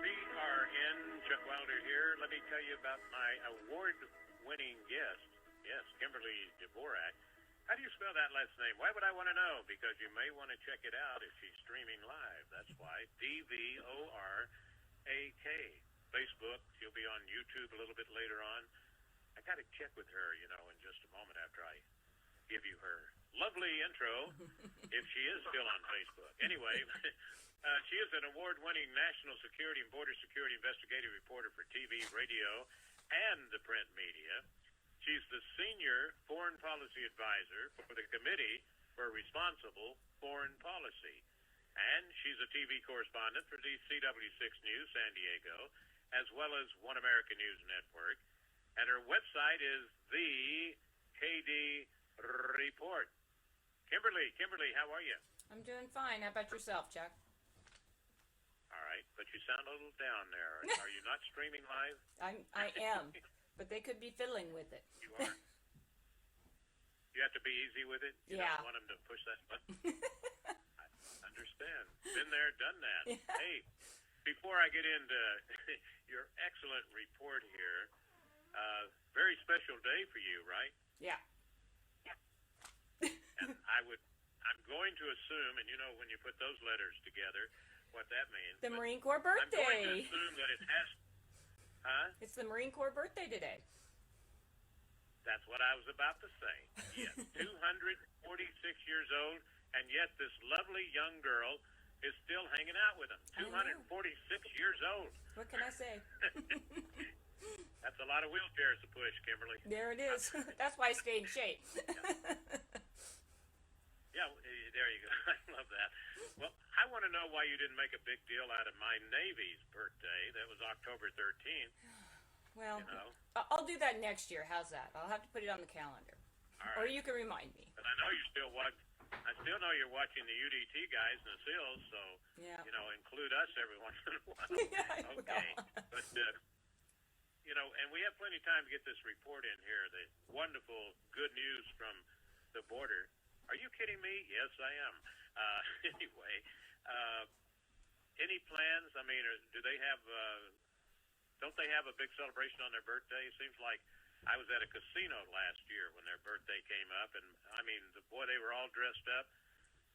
CRN Chuck Wilder here. Let me tell you about my award-winning guest. Yes, Kimberly Dvorak. How do you spell that last name? Why would I want to know? Because you may want to check it out if she's streaming live. That's why. Dvorak. Facebook. She'll be on YouTube a little bit later on. I got to check with her, in just a moment after I give you her lovely intro, if she is still on Facebook. Anyway, she is an award-winning national security and border security investigative reporter for TV, radio, and the print media. She's the senior foreign policy advisor for the Committee for Responsible Foreign Policy. And she's a TV correspondent for the CW6 News San Diego, as well as One American News Network. And her website is the KD Report. Kimberly, how are you? I'm doing fine. How about yourself, Chuck? All right, but you sound a little down there. Are you not streaming live? I am, but they could be fiddling with it. You are? You have to be easy with it? You Yeah. don't want them to push that button? I understand. Been there, done that. Yeah. Hey, before I get into your excellent report here, very special day for you, right? Yeah. And I'm going to assume, and when you put those letters together, what that means. The Marine Corps birthday. I'm going to assume that it has, It's the Marine Corps birthday today. That's what I was about to say. Yes, 246 years old, and yet this lovely young girl is still hanging out with him. 246 years old. What can I say? That's a lot of wheelchairs to push, Kimberly. There it is. That's why I stay in shape. Yeah, there you go. I love that. Well, I want to know why you didn't make a big deal out of my Navy's birthday. That was October 13th. Well, I'll do that next year. How's that? I'll have to put it on the calendar. All right. Or you can remind me. But I know you still watch. I still know you're watching the UDT guys in the SEALs, so Yeah. Include us every once in a while. Yeah, I Okay, will. but and we have plenty of time to get this report in here. The wonderful good news from the border. Are you kidding me? Yes, I am. Anyway, any plans? I mean, do they have? Don't they have a big celebration on their birthday? It seems like I was at a casino last year when their birthday came up, and I mean, they were all dressed up,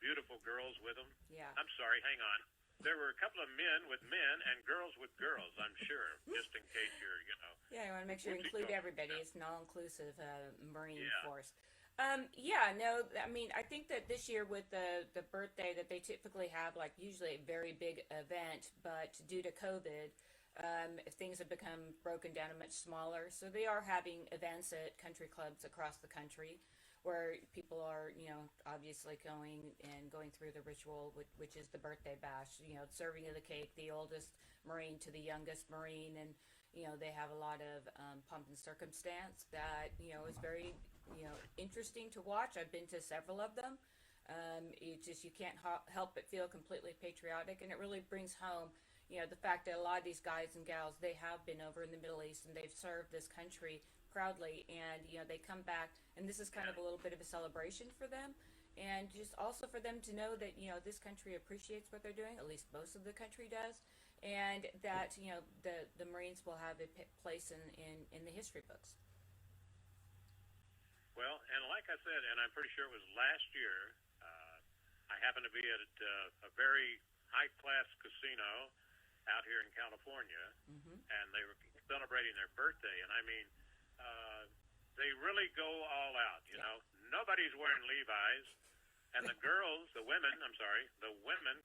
beautiful girls with them. Yeah. I'm sorry, hang on. There were a couple of men with men and girls with girls, I'm sure, just in case you're, Yeah, I want to make sure you include everybody. It's an all-inclusive Marine Yeah. force. I mean, I think that this year with the birthday that they typically have, like usually a very big event, but due to COVID, things have become broken down and much smaller. So they are having events at country clubs across the country where people are, obviously going through the ritual, which is the birthday bash, serving of the cake, the oldest Marine to the youngest Marine. And, they have a lot of pomp and circumstance that, is very, interesting to watch. I've been to several of them. You can't help but feel completely patriotic. And it really brings home, the fact that a lot of these guys and gals, they have been over in the Middle East and they've served this country proudly, and they come back, and this is kind of a little bit of a celebration for them, and just also for them to know that this country appreciates what they're doing. At least most of the country does, and that the Marines will have a place in the history books. Well, and like I said, and I'm pretty sure it was last year, I happened to be at a very high-class casino out here in California, and they were celebrating their birthday, and I mean, they really go all out, know. Nobody's wearing Levi's, and the women,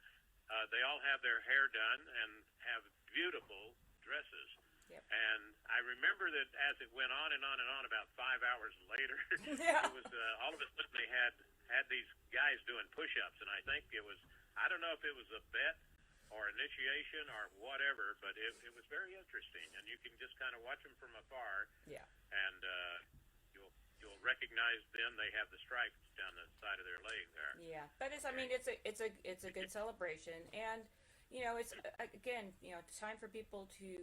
they all have their hair done and have beautiful dresses. Yep. And I remember that as it went on and on and on, about 5 hours later, Yeah. it was all of a sudden they had these guys doing push-ups, and I think I don't know if it was a bet or initiation or whatever, but it was very interesting, and you can just kind of watch them from afar. Yeah. And you'll recognize them. They have the stripes down the side of their leg there. Yeah, but it's a good celebration, and it's again time for people to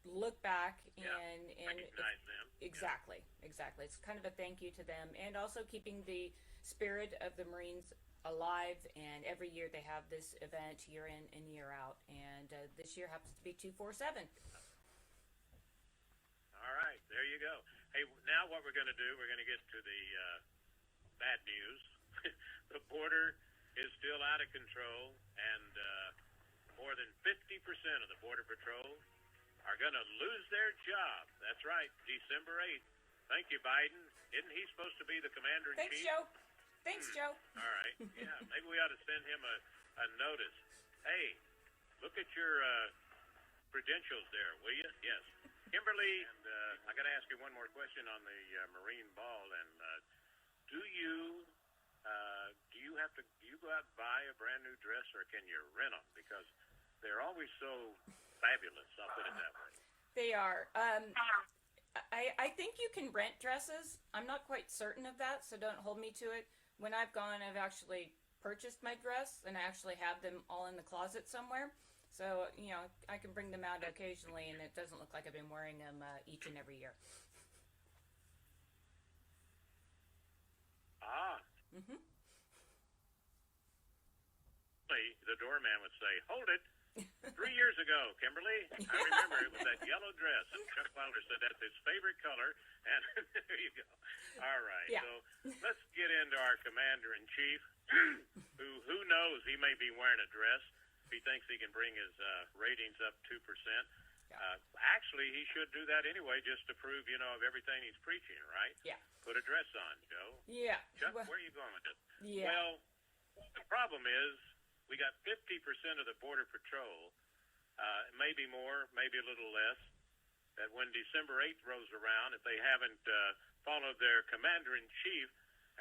look back Yeah. and Recognize them. exactly, exactly. It's kind of a thank you to them, and also keeping the spirit of the Marines alive. And every year they have this event, year in and year out. And this year happens to be 247. All right, there you go. Hey, now what we're going to do, we're going to get to the bad news. The border is still out of control, and more than 50% of the Border Patrol are going to lose their job. That's right, December 8th. Thank you, Biden. Isn't he supposed to be the commander-in-chief? Thanks, Joe. Thanks, Joe. All right. Yeah, maybe we ought to send him a notice. Hey, look at your credentials there, will you? Yes. Kimberly, and I got to ask you one more question on the Marine Ball. And do you go out and buy a brand new dress, or can you rent them? Because they're always so fabulous. I'll put it that way. They are. I think you can rent dresses. I'm not quite certain of that, so don't hold me to it. When I've gone, I've actually purchased my dress, and I actually have them all in the closet somewhere. So, I can bring them out occasionally, and it doesn't look like I've been wearing them each and every year. Ah. Mm-hmm. The doorman would say, "Hold it." 3 years ago, Kimberly, I remember it was that yellow dress, and Chuck Wilder said that's his favorite color, and there you go. All right, Yeah. So let's get into our commander-in-chief, who knows, he may be wearing a dress if he thinks he can bring his ratings up 2%. Yeah. Actually, he should do that anyway, just to prove, of everything he's preaching, right? Yeah. Put a dress on, Joe. Yeah. Chuck, Well, where are you going with this? yeah. Well, the problem is we got 50% of the Border Patrol, maybe more, maybe a little less, that when December 8th rolls around, if they haven't followed their commander-in-chief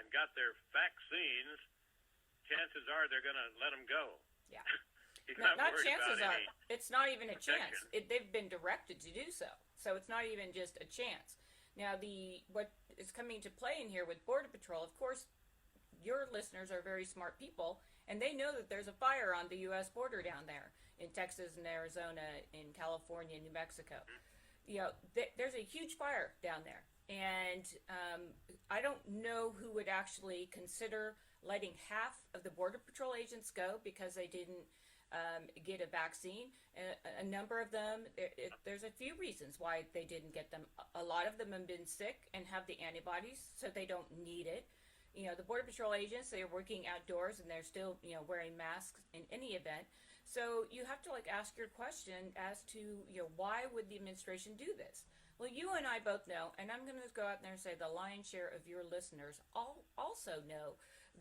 and got their vaccines, chances are they're going to let them go. Yeah. He's not worried chances about are. any It's not even a chance. protection. They've been directed to do so. So it's not even just a chance. Now, what is coming to play in here with Border Patrol, of course, your listeners are very smart people, and they know that there's a fire on the U.S. border down there in Texas and Arizona, in California, New Mexico. There's a huge fire down there. And I don't know who would actually consider letting half of the Border Patrol agents go because they didn't get a vaccine. A number of them, there's a few reasons why they didn't get them. A lot of them have been sick and have the antibodies, so they don't need it. The Border Patrol agents, they're working outdoors and they're still, wearing masks in any event. So you have to ask your question as to, why would the administration do this? Well, you and I both know, and I'm going to go out there and say the lion's share of your listeners also know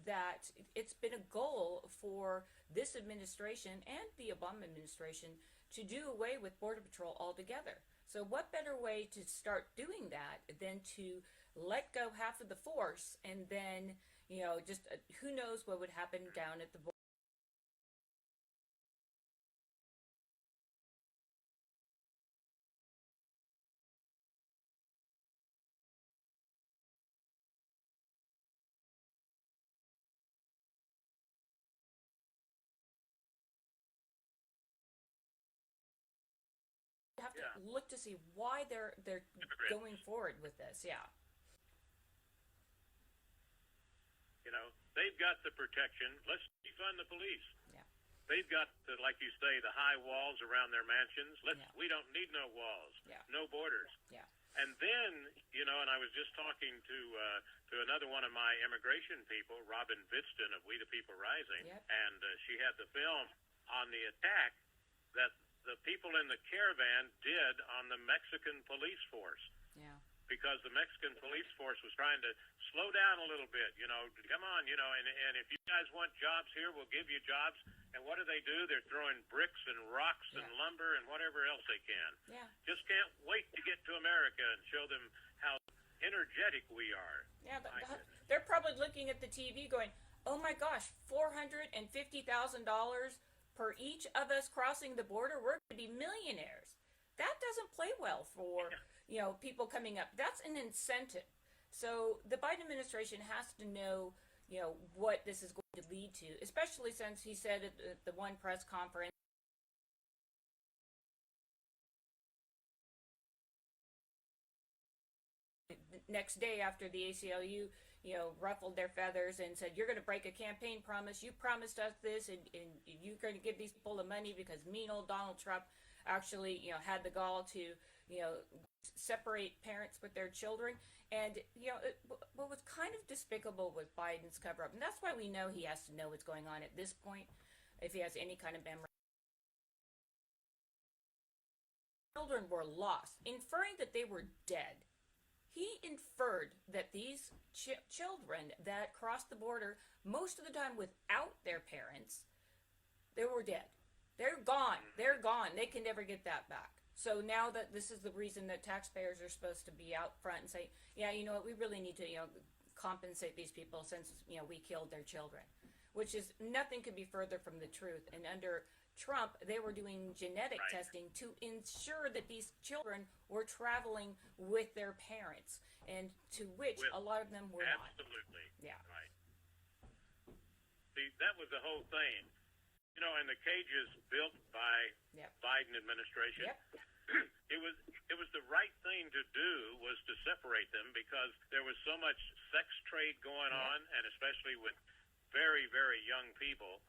that it's been a goal for this administration and the Obama administration to do away with Border Patrol altogether. So what better way to start doing that than to let go half of the force, and then, just who knows what would happen down at the border. You have to look to see why they're going forward with this. Yeah. They've got the protection. Let's defund the police. Yeah. They've got, like you say, the high walls around their mansions. Yeah. We don't need no walls. Yeah. No borders. Yeah. And then, and I was just talking to another one of my immigration people, Robin Vidston of We the People Rising, Yep. and she had the film on the attack that the people in the caravan did on the Mexican police force. Yeah. Because the Mexican police force was trying to slow down a little bit, come on, and if you guys want jobs here, we'll give you jobs. And what do? They're throwing bricks and rocks and lumber and whatever else they can. Yeah. Just can't wait to get to America and show them how energetic we are. Yeah, they're probably looking at the TV going, oh my gosh, $450,000 per each of us crossing the border, we're going to be millionaires. That doesn't play well for people coming up. That's an incentive. So the Biden administration has to know, what this is going to lead to, especially since he said at the one press conference next day after the ACLU, ruffled their feathers and said, you're going to break a campaign promise. You promised us this, and you're going to give these people the money because mean old Donald Trump actually, had the gall to, separate parents with their children. And, what was kind of despicable was Biden's cover-up. And that's why we know he has to know what's going on at this point, if he has any kind of memory. Children were lost, inferring that they were dead. He inferred that these children that crossed the border, most of the time without their parents, they were dead. They're gone. They're gone. They can never get that back. So now that this is the reason that taxpayers are supposed to be out front and say, yeah, you know what, we really need to, compensate these people since, we killed their children, which is nothing could be further from the truth. And under Trump, they were doing genetic testing to ensure that these children were traveling with their parents, and to which a lot of them were not. Absolutely. Yeah. Right. See, that was the whole thing. And the cages built by Biden administration, it was the right thing to do, was to separate them, because there was so much sex trade going on, and especially with very, very young people.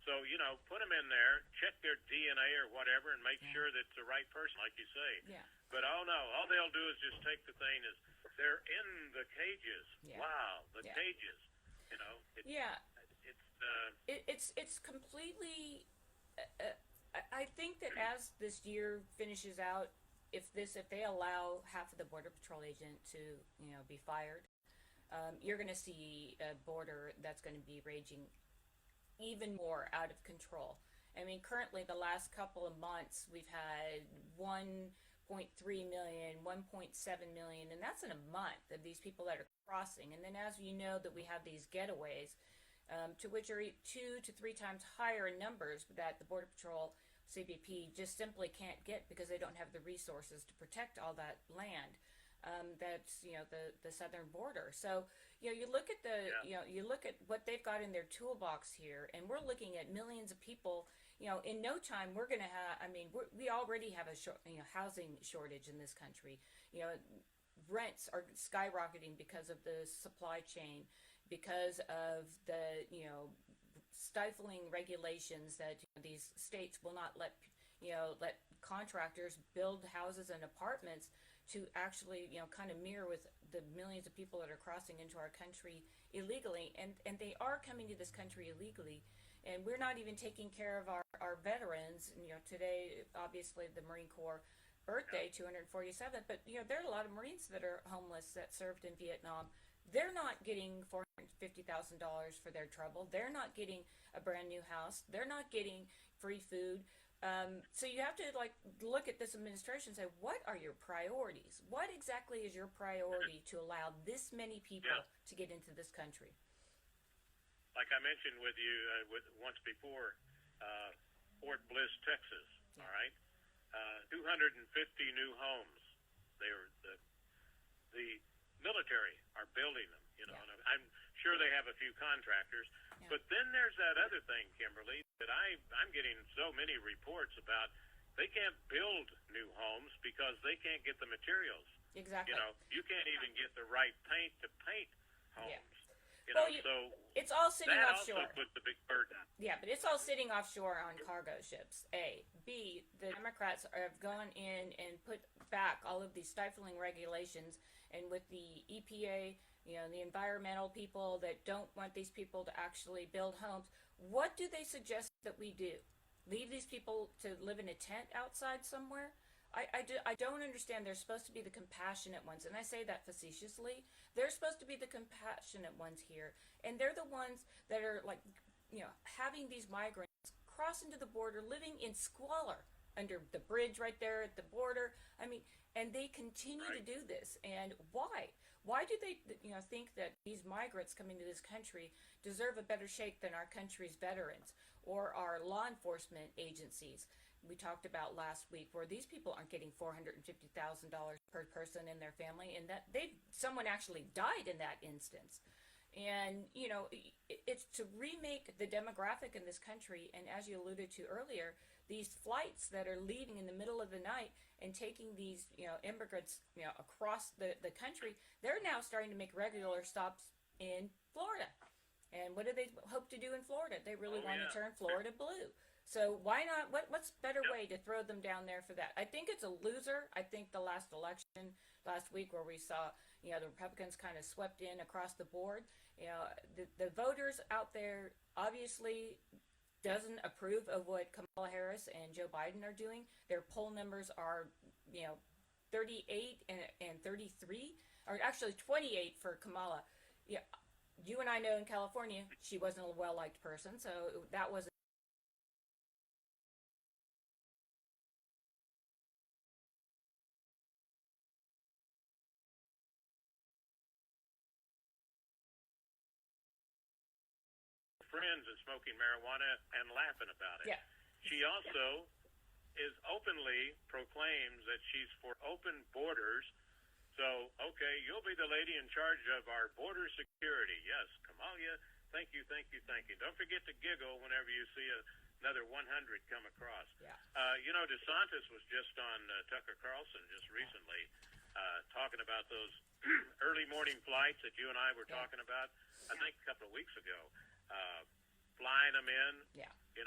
So, put them in there, check their DNA or whatever, and make sure that it's the right person, like you say. Yeah. But, oh no, all they'll do is just take the thing as they're in the cages. Yeah. Wow, the cages. It's completely. I think that as this year finishes out, if they allow half of the Border Patrol agent to be fired, you're going to see a border that's going to be raging even more out of control. I mean, currently the last couple of months we've had 1.3 million, 1.7 million, and that's in a month of these people that are crossing. And then as you know that we have these getaways, to which are 2 to 3 times higher in numbers that the Border Patrol CBP just simply can't get because they don't have the resources to protect all that land. That's the southern border. So you look at you look at what they've got in their toolbox here, and we're looking at millions of people. In no time we're going to have. I mean, we already have a housing shortage in this country. Rents are skyrocketing because of the supply chain, because of the stifling regulations that these states will not let contractors build houses and apartments to actually kind of mirror with the millions of people that are crossing into our country illegally, and they are coming to this country illegally, and we're not even taking care of our veterans. Today obviously the Marine Corps birthday, 247th, but there are a lot of Marines that are homeless that served in Vietnam. They're not getting $450,000 for their trouble. They're not getting a brand new house. They're not getting free food. So you have to look at this administration and say, what are your priorities? What exactly is your priority to allow this many people to get into this country? Like I mentioned with you once before, Fort Bliss, Texas. All right, 250 new homes. The military are building them. And I'm sure they have a few contractors. But then there's that other thing, Kimberly, that I'm getting so many reports about. They can't build new homes because they can't get the materials. Exactly. You can't even get the right paint to paint homes. So it's all sitting that offshore. also puts the big burden. Yeah, but it's all sitting offshore on cargo ships. A. B. The Democrats have gone in and put back all of these stifling regulations, and with the EPA, the environmental people that don't want these people to actually build homes, what do they suggest that we do? Leave these people to live in a tent outside somewhere? I don't understand. They're supposed to be the compassionate ones, and I say that facetiously. They're supposed to be the compassionate ones here, and they're the ones that are having these migrants cross into the border, living in squalor under the bridge right there at the border. I mean, and they continue to do this. And why? Why do they, think that these migrants coming to this country deserve a better shake than our country's veterans or our law enforcement agencies? We talked about last week where these people aren't getting $450,000 per person in their family, and that someone actually died in that instance. And it's to remake the demographic in this country, and as you alluded to earlier, these flights that are leaving in the middle of the night and taking these, immigrants, across the country, they're now starting to make regular stops in Florida. And what do they hope to do in Florida? They really want to turn Florida blue. So why not? What's better way to throw them down there for that? I think it's a loser. I think the last election last week where we saw, the Republicans kind of swept in across the board. The voters out there obviously doesn't approve of what Kamala Harris and Joe Biden are doing. Their poll numbers are, 38 and 33, or actually 28 for Kamala. Yeah, you and I know in California, she wasn't a well-liked person, so that wasn't. Friends and smoking marijuana and laughing about it. Yeah. She also is openly proclaims that she's for open borders. So, okay, you'll be the lady in charge of our border security. Yes, Kamalia, thank you, thank you, thank you. Don't forget to giggle whenever you see another 100 come across. Yeah. DeSantis was just on Tucker Carlson just recently talking about those early morning flights that you and I were talking about, I think a couple of weeks ago. Flying them in, 2,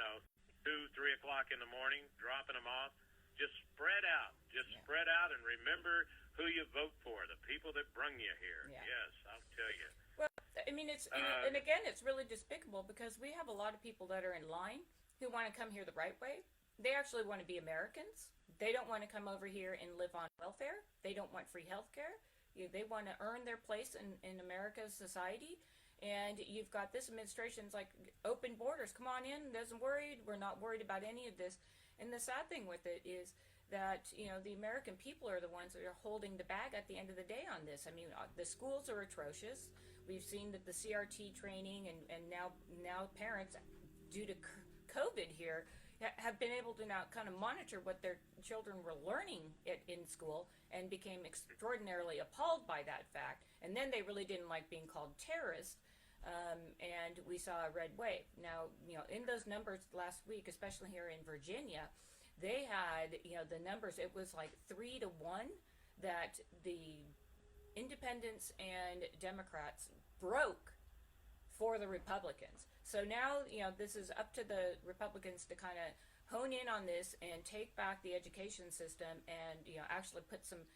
3 o'clock in the morning, dropping them off. Just spread out. Spread out and remember who you vote for, the people that brung you here. Yeah. Yes, I'll tell you. Well, I mean, and again, it's really despicable because we have a lot of people that are in line who want to come here the right way. They actually want to be Americans. They don't want to come over here and live on welfare. They don't want free health care. They want to earn their place in America's society. And you've got this administration's like open borders. Come on in. Doesn't worry. We're not worried about any of this. And the sad thing with it is that the American people are the ones that are holding the bag at the end of the day on this. I mean, the schools are atrocious. We've seen that the CRT training and now parents, due to COVID here, have been able to now kind of monitor what their children were learning in school and became extraordinarily appalled by that fact. And then they really didn't like being called terrorists. And we saw a red wave. Now, in those numbers last week, especially here in Virginia, they had, the numbers, it was like 3 to 1 that the independents and Democrats broke for the Republicans. So now, this is up to the Republicans to kind of hone in on this and take back the education system and, actually put some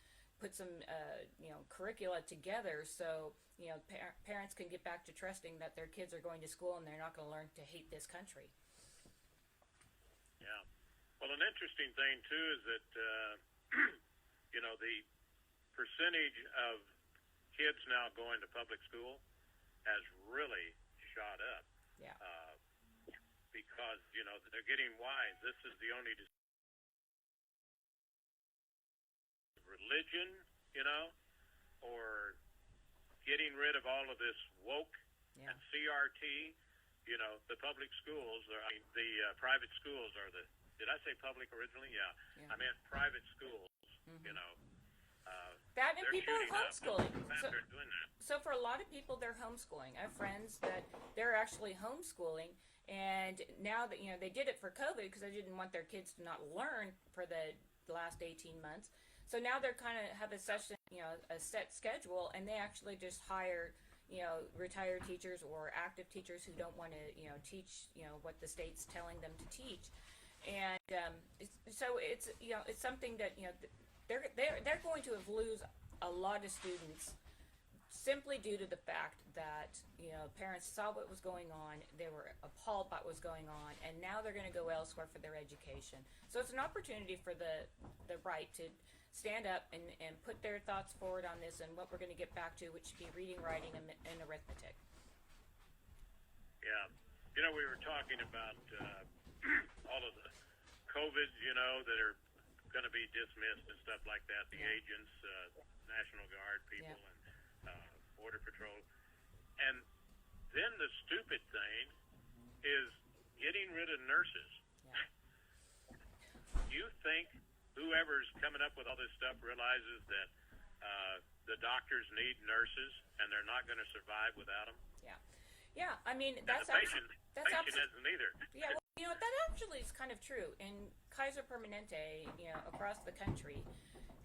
curricula together so, parents can get back to trusting that their kids are going to school and they're not going to learn to hate this country. Yeah. Well, an interesting thing, too, is that, the percentage of kids now going to public school has really shot up. Yeah. Because, they're getting wise. This is the only religion, or getting rid of all of this woke and CRT. The public schools, the private schools are did I say public originally? Yeah. I meant private schools, Mm-hmm. That and people are homeschooling. So for a lot of people, they're homeschooling. I have friends that they're actually homeschooling, and now that they did it for COVID because they didn't want their kids to not learn for the last 18 months. So now they're kind of have a session, a set schedule, and they actually just hire, retired teachers or active teachers who don't want to, teach, what the state's telling them to teach, and so it's something that they're going to have lose a lot of students simply due to the fact that parents saw what was going on, they were appalled by what was going on, and now they're going to go elsewhere for their education. So it's an opportunity for the right to stand up and put their thoughts forward on this and what we're going to get back to, which should be reading, writing, and arithmetic. Yeah. We were talking about all of the COVID, that are going to be dismissed and stuff like that, the agents, National Guard people, and Border Patrol. And then the stupid thing is getting rid of nurses. Yeah. You think whoever's coming up with all this stuff realizes that the doctors need nurses and they're not going to survive without them? Yeah. Yeah, I mean, And the patient isn't either. Yeah, well, that actually is kind of true. In Kaiser Permanente, across the country,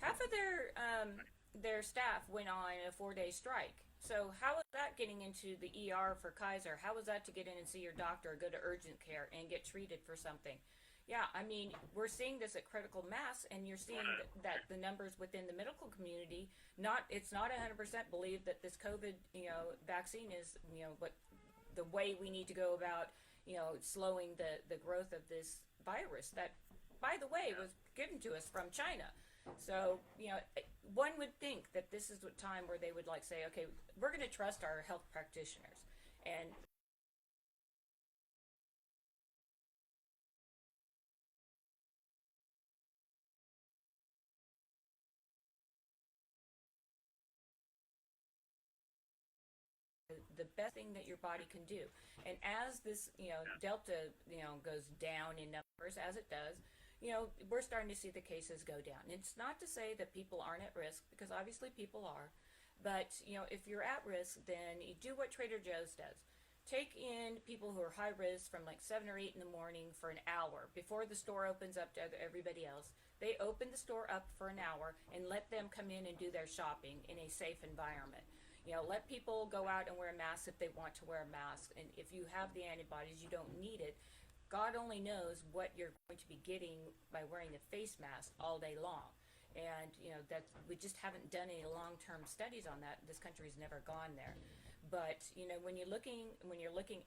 half of their staff went on a 4-day strike. So how is that getting into the ER for Kaiser? How is that to get in and see your doctor, go to urgent care, and get treated for something? Yeah, I mean, we're seeing this at critical mass, and you're seeing that the numbers within the medical community, it's not 100% believe that this COVID, vaccine is, what the way we need to go about, slowing the growth of this virus that, by the way, was given to us from China. So, one would think that this is a time where they would say, okay, we're going to trust our health practitioners. And the best thing that your body can do. And as this, Delta, goes down in numbers, as it does, we're starting to see the cases go down. It's not to say that people aren't at risk, because obviously people are. But, if you're at risk, then you do what Trader Joe's does. Take in people who are high risk from 7 or 8 in the morning for an hour before the store opens up to everybody else. They open the store up for an hour and let them come in and do their shopping in a safe environment. Let people go out and wear a mask if they want to wear a mask. And if you have the antibodies, you don't need it. God only knows what you're going to be getting by wearing a face mask all day long. And, that we just haven't done any long-term studies on that. This country's never gone there. But, when you're looking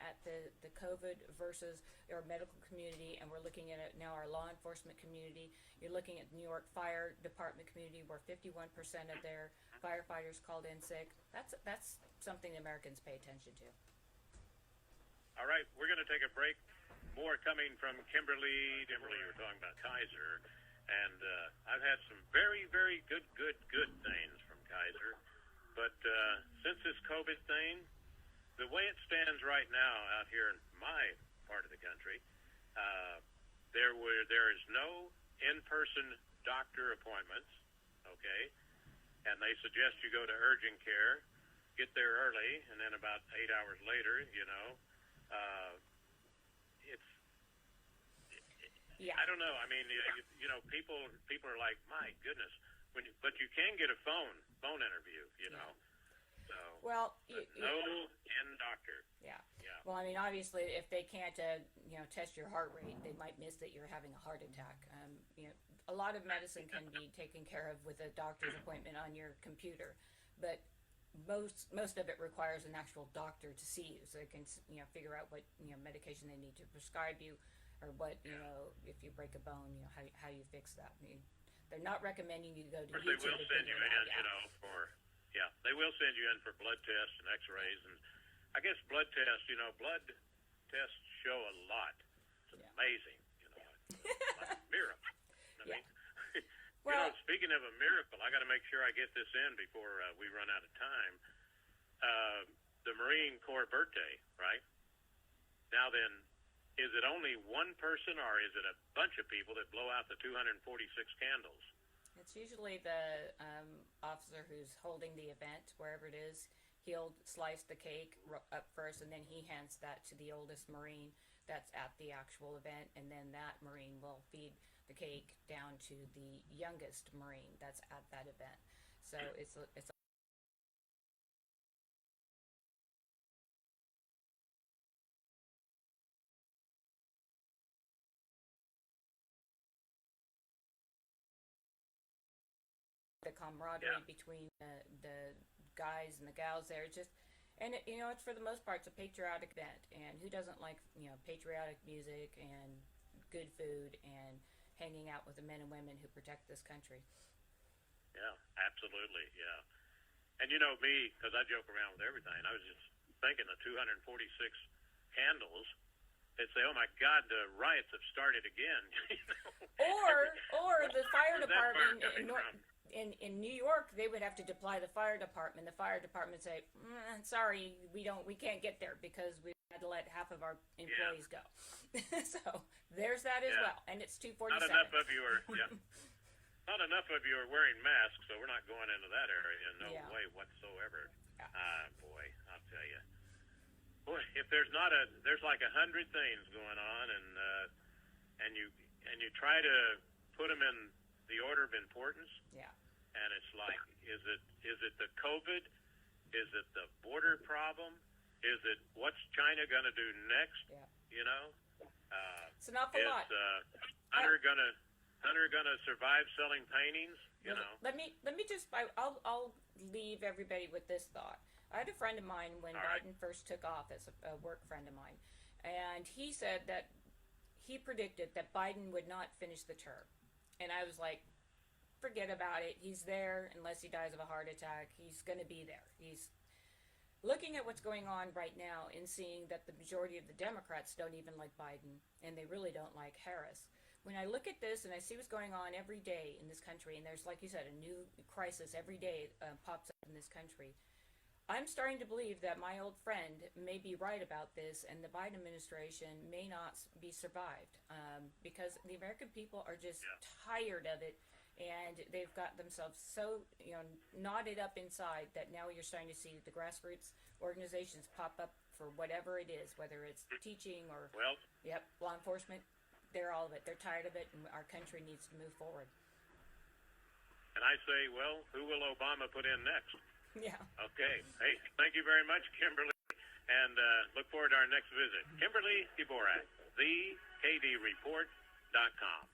at the COVID versus our medical community, and we're looking at it now, our law enforcement community, you're looking at the New York Fire Department community, where 51% of their firefighters called in sick. That's something Americans pay attention to. All right, we're going to take a break. More coming from Kimberly. Kimberly, you were talking about Kaiser. And I've had some very, very good things from Kaiser. But since this COVID thing, the way it stands right now out here in my part of the country, there is no in-person doctor appointments, okay? And they suggest you go to urgent care, get there early, and then about 8 hours later, I don't know. I mean, people are like, my goodness. But you can get a phone interview, So, well, no in-doctor. Yeah. Well, I mean, obviously, if they can't, test your heart rate, they might miss that you're having a heart attack. A lot of medicine can be taken care of with a doctor's appointment on your computer, but most of it requires an actual doctor to see you, so they can figure out what medication they need to prescribe you, or what if you break a bone, how you fix that. I mean, they're not recommending you go to YouTube. They will send you in, they will send you in for blood tests and X-rays, and I guess blood tests show a lot. It's amazing, like a miracle. I mean, well, speaking of a miracle, I got to make sure I get this in before we run out of time. The Marine Corps birthday, right? Now then, is it only one person, or is it a bunch of people that blow out the 246 candles? It's usually the officer who's holding the event, wherever it is. He'll slice the cake up first, and then he hands that to the oldest Marine that's at the actual event, and then that Marine will feed the cake down to the youngest Marine that's at that event. So it's the camaraderie between the guys and the gals there. And it's, for the most part, it's a patriotic event, and who doesn't like patriotic music and good food and hanging out with the men and women who protect this country? Yeah, absolutely, yeah. And me, because I joke around with everything, I was just thinking the 246 candles, they'd say, oh my God, the riots have started again. Or the fire department in New York, they would have to deploy the fire department. The fire department say, sorry, we can't get there because we had to let half of our employees go. So there's that as well, and it's 247. Not enough of you are wearing masks, so we're not going into that area. No way whatsoever. Yeah. Boy, I'll tell you. Boy, if there's like 100 things going on, and you try to put them in the order of importance. Yeah. And it's like, is it the COVID? Is it the border problem? Is it what's China going to do next? Yeah. You know, it's an awful lot. Hunter gonna survive selling paintings? You know. Let me just I'll leave everybody with this thought. I had a friend of mine when Biden first took office, a work friend of mine, and he said that he predicted that Biden would not finish the term, and I was like, forget about it. He's there unless he dies of a heart attack. He's going to be there. He's looking at what's going on right now and seeing that the majority of the Democrats don't even like Biden, and they really don't like Harris. When I look at this and I see what's going on every day in this country, and there's, like you said, a new crisis every day pops up in this country, I'm starting to believe that my old friend may be right about this, and the Biden administration may not be survived because the American people are just tired of it, and they've got themselves so knotted up inside that now you're starting to see the grassroots organizations pop up for whatever it is, whether it's teaching or law enforcement. They're all of it. They're tired of it, and our country needs to move forward. And I say, well, who will Obama put in next? Yeah. Okay. Hey, thank you very much, Kimberly, and look forward to our next visit. Kimberly Dvorak, thekdreport.com.